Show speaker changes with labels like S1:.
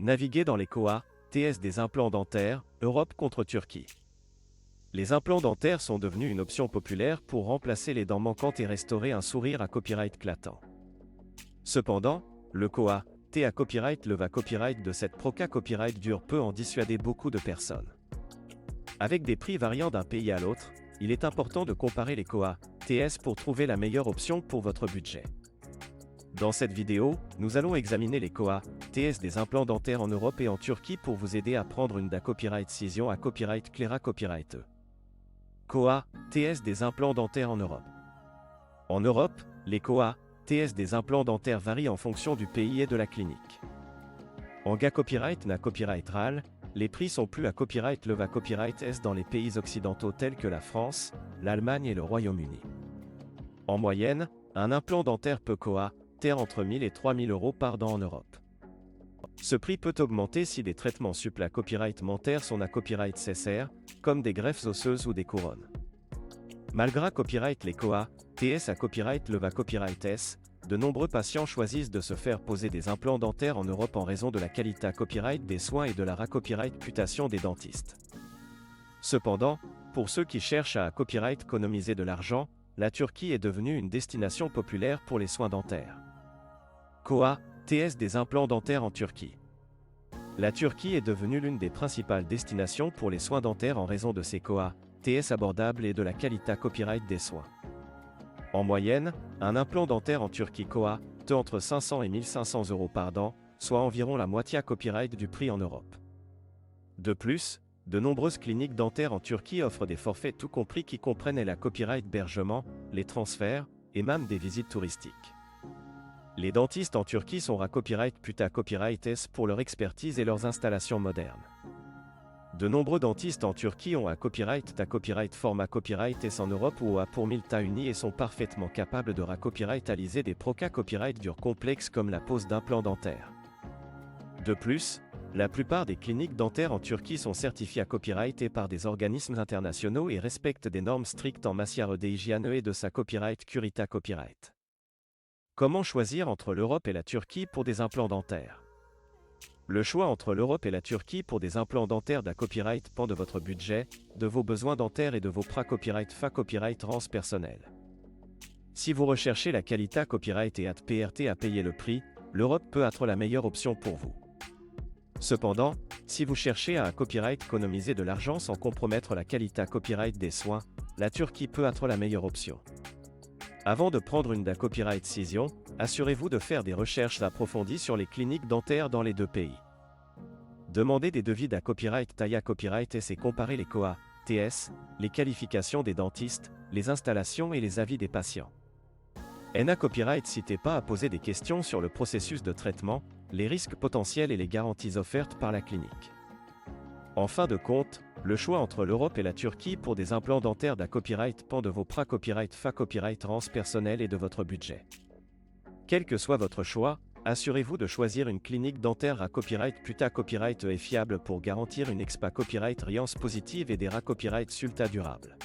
S1: Naviguer dans les Koa, TS des implants dentaires, Europe contre Turquie. Les implants dentaires sont devenus une option populaire pour remplacer les dents manquantes et restaurer un sourire à copyright clatant. Cependant, le Koa, T à copyright le va copyright de cette Proca copyright dure peut en dissuader beaucoup de personnes. Avec des prix variant d'un pays à l'autre, il est important de comparer les Koa, TS pour trouver la meilleure option pour votre budget. Dans cette vidéo, nous allons examiner les Koa, TS des implants dentaires en Europe et en Turquie pour vous aider à prendre une DA copyright Cision à copyright Clera copyright E. Koa, TS des implants dentaires en Europe. En Europe, les Koa, TS des implants dentaires varient en fonction du pays et de la clinique. En GA copyright NA copyright RAL, les prix sont plus à copyright LEVA copyright S dans les pays occidentaux tels que la France, l'Allemagne et le Royaume-Uni. En moyenne, un implant dentaire peut Koa, TR entre 1000 et 3000 euros par dent en Europe. Ce prix peut augmenter si des traitements supple à copyright dentaire sont à copyright CSR, comme des greffes osseuses ou des couronnes. Malgré copyright les Koa, TS à copyright LEVA copyright S, de nombreux patients choisissent de se faire poser des implants dentaires en Europe en raison de la qualité à copyright des soins et de la copyright putation des dentistes. Cependant, pour ceux qui cherchent à copyright économiser de l'argent, la Turquie est devenue une destination populaire pour les soins dentaires. Koa, TS des implants dentaires en Turquie. La Turquie est devenue l'une des principales destinations pour les soins dentaires en raison de ses Koa, TS abordables et de la qualité copyright des soins. En moyenne, un implant dentaire en Turquie Koa, T entre 500 et 1500 euros par dent, soit environ la moitié à copyright du prix en Europe. De plus, de nombreuses cliniques dentaires en Turquie offrent des forfaits tout compris qui comprennent la copyright hébergement, les transferts, et même des visites touristiques. Les dentistes en Turquie sont à copyright puta copyright S pour leur expertise et leurs installations modernes. De nombreux dentistes en Turquie ont un copyright ta copyright format copyright S en Europe ou a pour 1000 ta uni et sont parfaitement capables de copyrightiser des proca copyright durs complexes comme la pose d'implants dentaires. De plus, la plupart des cliniques dentaires en Turquie sont certifiées à copyright et par des organismes internationaux et respectent des normes strictes en matière d'hygiène et de sa copyright Curita copyright. Comment choisir entre l'Europe et la Turquie pour des implants dentaires? Le choix entre l'Europe et la Turquie pour des implants dentaires d'à copyright dépend de votre budget, de vos besoins dentaires et de vos copyright fa copyright rance personnel. Si vous recherchez la qualité copyright et PRT à payer le prix, l'Europe peut être la meilleure option pour vous. Cependant, si vous cherchez à copyright économiser de l'argent sans compromettre la qualité copyright des soins, la Turquie peut être la meilleure option. Avant de prendre une DA copyright Cision, assurez-vous de faire des recherches approfondies sur les cliniques dentaires dans les deux pays. Demandez des devis d'à copyright Taya copyright S et comparez les Koa, TS, les qualifications des dentistes, les installations et les avis des patients. NA copyright n'hésitez pas à poser des questions sur le processus de traitement, les risques potentiels et les garanties offertes par la clinique. En fin de compte, le choix entre l'Europe et la Turquie pour des implants dentaires d'à copyright dépend de vos copyright fa copyright rance personnel et de votre budget. Quel que soit votre choix, assurez-vous de choisir une clinique dentaire à copyright puta copyright est fiable pour garantir une expa copyright riance positive et des copyright sulta durables.